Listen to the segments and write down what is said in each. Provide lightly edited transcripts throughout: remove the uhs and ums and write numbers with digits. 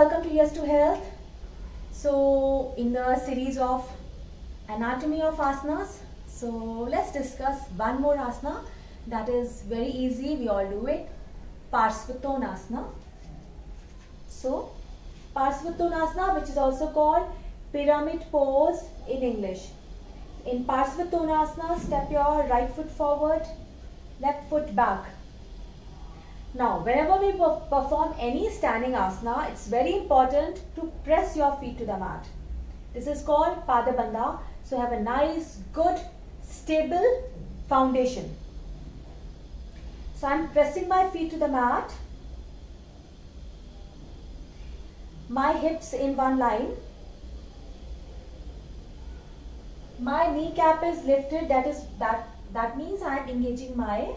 welcome to Yes to Health. So in the series of anatomy of asanas, so let's discuss one more asana that is very easy, we all do it, Parsvatonasana. So Parsvatonasana, which is also called pyramid pose in English. In Parsvatonasana, step your right foot forward, left foot back. Now, whenever we perform any standing asana, it's very important to press your feet to the mat. This is called Padabandha. So, have a nice, good, stable foundation. So, I'm pressing my feet to the mat. My hips in one line. My kneecap is lifted. That means I am engaging my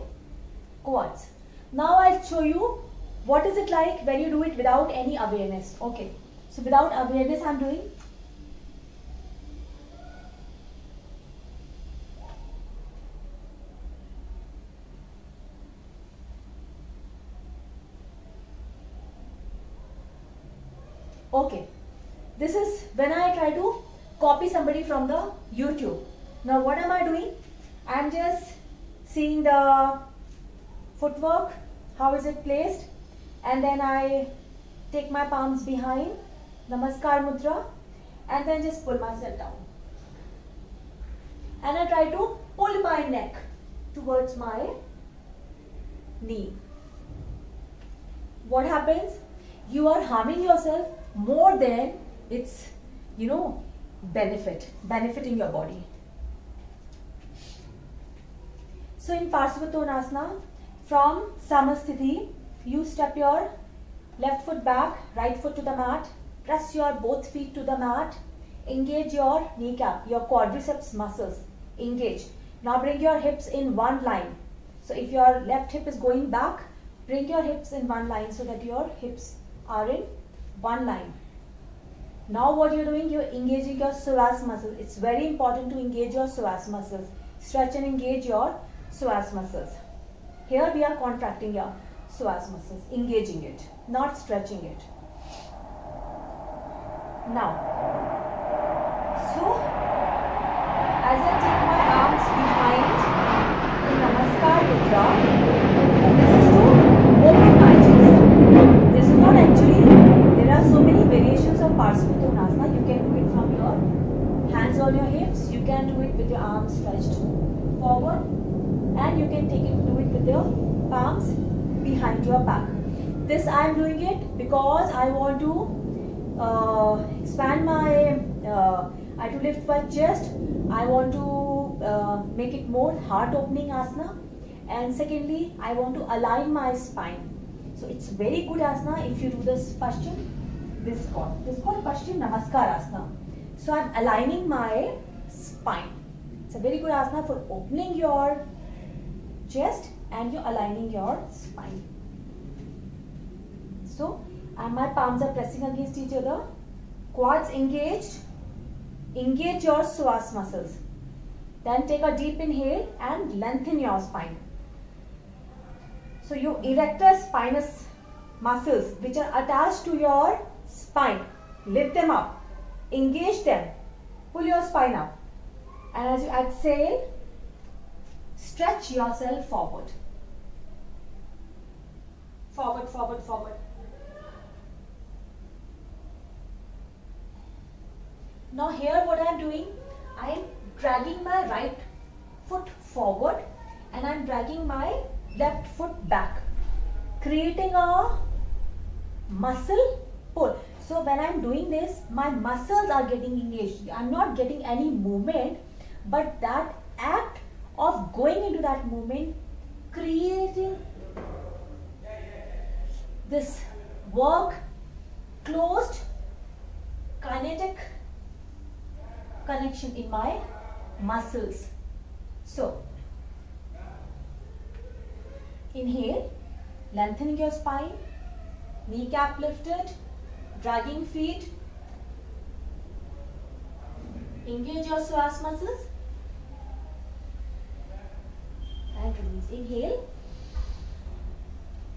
quads. Now I'll show you what is it like when you do it without any awareness. Okay, so without awareness I'm doing. Okay, this is when I try to copy somebody from the YouTube. Now what am I doing? I'm just seeing the footwork, how is it placed, and then I take my palms behind, Namaskar Mudra, and then just pull myself down. And I try to pull my neck towards my knee. What happens? You are harming yourself more than it's, benefiting your body. So in Parsvatonasana, from Samasthiti, you step your left foot back, right foot to the mat, press your both feet to the mat, engage your kneecap, your quadriceps muscles, engage. Now bring your hips in one line. So if your left hip is going back, bring your hips in one line so that your hips are in one line. Now what you're doing, you're engaging your psoas muscles. It's very important to engage your psoas muscles. Stretch and engage your psoas muscles. Here we are contracting your psoas muscles, engaging it, not stretching it. Now, so as I take my arms behind in Namaskar Mudra, this is to open my chest. This is not actually, there are so many variations of Parsvatonasana. You can do it from your hands on your hips, you can do it with your arms stretched forward, and you can do it with your palms behind your back. This I am doing it because I want to expand my, to lift my chest. I want to make it more heart opening asana, and secondly I want to align my spine. So it's very good asana if you do this Paschim. This is called Paschim Namaskar asana. So I'm aligning my spine. It's a very good asana for opening your chest and you're aligning your spine. So, and my palms are pressing against each other, quads engaged, engage your psoas muscles. Then take a deep inhale and lengthen your spine. So your erector spinous muscles which are attached to your spine, lift them up, engage them, pull your spine up, and as you exhale, stretch yourself forward. Forward, forward, forward. Now here what I am doing, I am dragging my right foot forward and I am dragging my left foot back, creating a muscle pull. So when I am doing this, my muscles are getting engaged. I am not getting any movement, but that act of going into that movement, creating this work, closed kinetic connection in my muscles. So inhale, lengthening your spine, kneecap lifted, dragging feet, engage your psoas muscles, and release. Inhale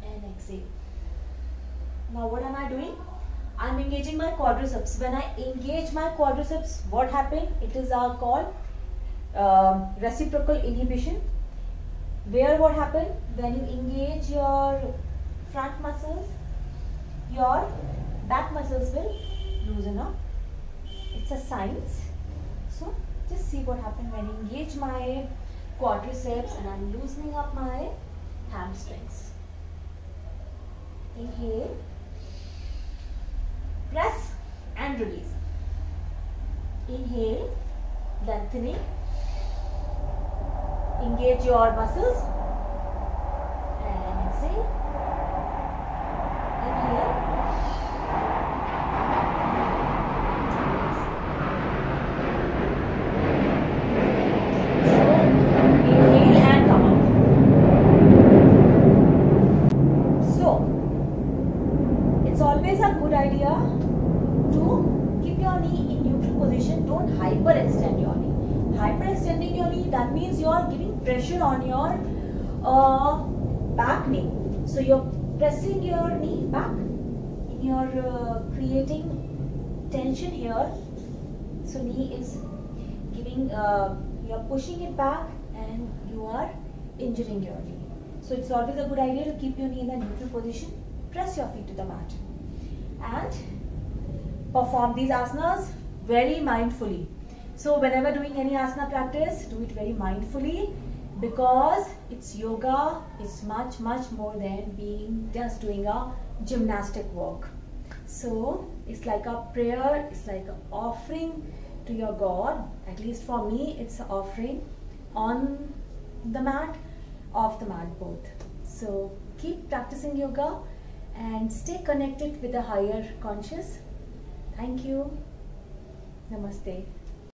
and exhale. Now what am I doing? I'm engaging my quadriceps. When I engage my quadriceps, what happened? It is called reciprocal inhibition. Where what happened? When you engage your front muscles, your back muscles will loosen up. It's a science. So just see what happened when I engage my quadriceps and I'm loosening up my hamstrings. Inhale, press and release. Inhale, lengthening. Engage your muscles and exhale. Inhale. Inhale and come up. So, it's always a good idea to keep your knee in neutral position. Don't hyperextend your knee. Hyperextending your knee, that means you are giving pressure on your back knee. So you're pressing your knee back, you're creating tension here. So knee is giving, you're pushing it back and you are injuring your knee. So it's always a good idea to keep your knee in a neutral position. Press your feet to the mat and perform these asanas very mindfully. So whenever doing any asana practice, do it very mindfully, because it's yoga, it's much more than being just doing a gymnastic work. So it's like a prayer, it's like an offering to your God. At least for me, it's an offering on the mat, off the mat, both. So keep practicing yoga and stay connected with the higher conscious. Thank you. Namaste.